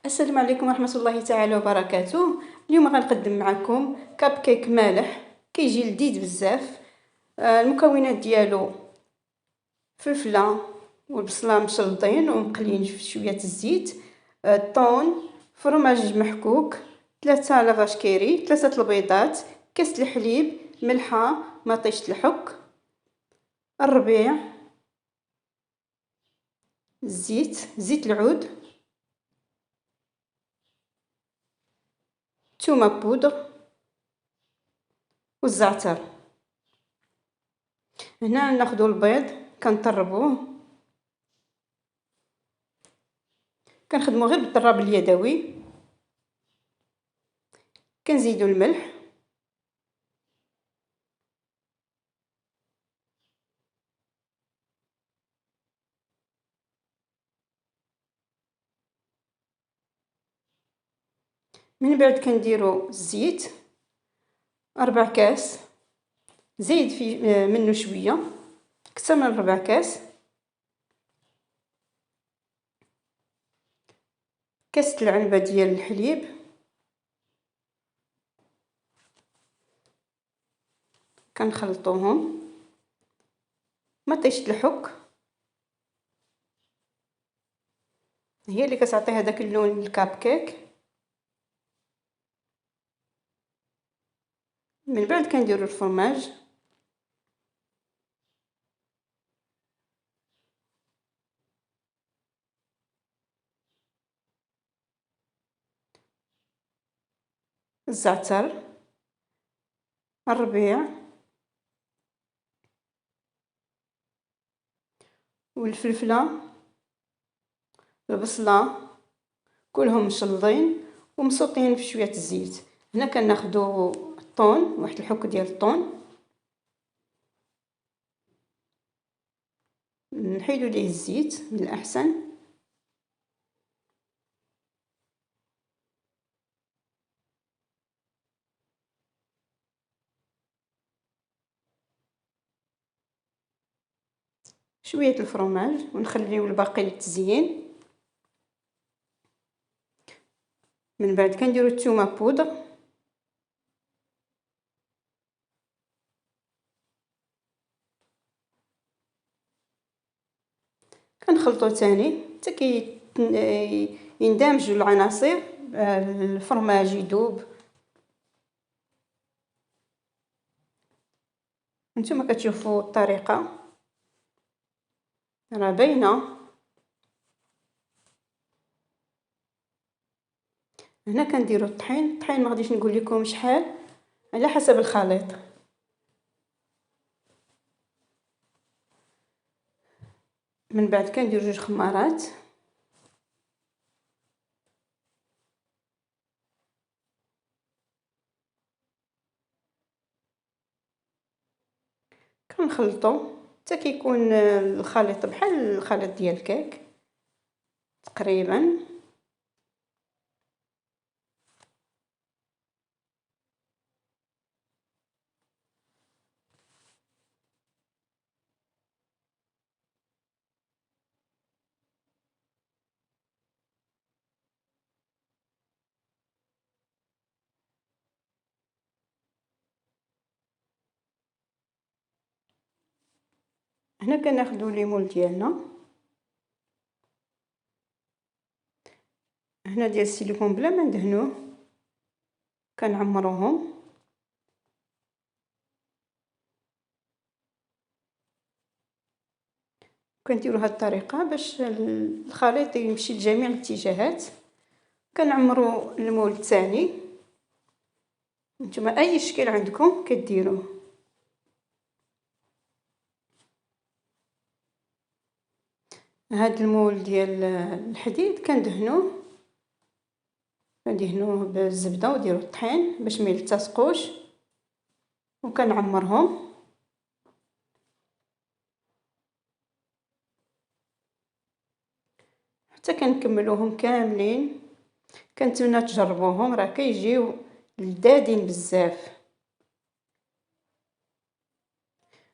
السلام عليكم ورحمة الله تعالى وبركاته. اليوم غنقدم معكم كاب كيك مالح كيجي لذيذ بزاف. المكونات ديالو فلفله والبصله مشلطين ومقليين في شويه الزيت، الطون، فرماج محكوك، 3 لافاش كيري، 3 البيضات، كاس الحليب، ملحه، مطيشه الحك، الربيع، زيت العود، ثومه بودر والزعتر. هنا ناخذ البيض كنطربوه، كنخدمو غير بالطراب اليدوي، كنزيدو الملح، من بعد كنديرو الزيت 4 كاس، زيد في منه شويه اكثر من 4 كاس، كاس العنبه ديال الحليب، كنخلطوهم، مطيشه الحك هي اللي كتعطي هذاك اللون للكاب كيك. من بعد كنديرو الفرماج، الزعتر، الربيع والفلفله، البصله، كلهم مشلضين ومسوطين في شويه الزيت. هنا كناخذوا الطون، واحد الحك ديال الطون، نحيدو ليه الزيت من الاحسن، شويه الفرماج ونخليو الباقي للتزيين. من بعد كنديرو الثومه بودر، كنخلطو تاني حتى يندمجوا العناصر، الفرماج يذوب. نتوما كتشوفوا الطريقه راه باينه. هنا كنديرو الطحين ما غاديش نقول لكم شحال، على حسب الخليط. من بعد كندير 2 خمارات، كنخلطو حتى كيكون الخليط بحال الخليط ديال الكيك تقريبا. هنا كناخذوا ليمون ديالنا، هنا ديال السيليكون بلا ما ندهنوه، كنعمروهم. كنديروا هاد الطريقه باش الخليط يمشي لجميع الاتجاهات. كنعمروا المول الثاني، نتوما اي شكل عندكم كديروه. هاد المول ديال الحديد كندهنوه بالزبده وديروا الطحين باش ما يلتصقوش، وكنعمرهم حتى كنكملوهم كاملين. كنتمنى تجربوهم، راه كيجيو لذاذين بزاف.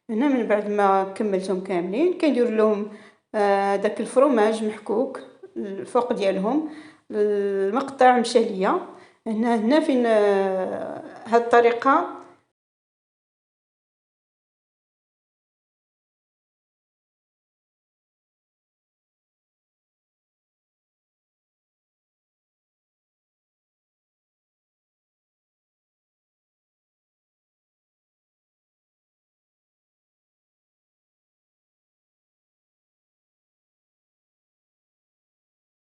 هنا من بعد ما كملتهم كاملين كندير لهم داك الفرماج محكوك الفوق ديالهم، المقطع مشى ليا هنا فين هاد الطريقة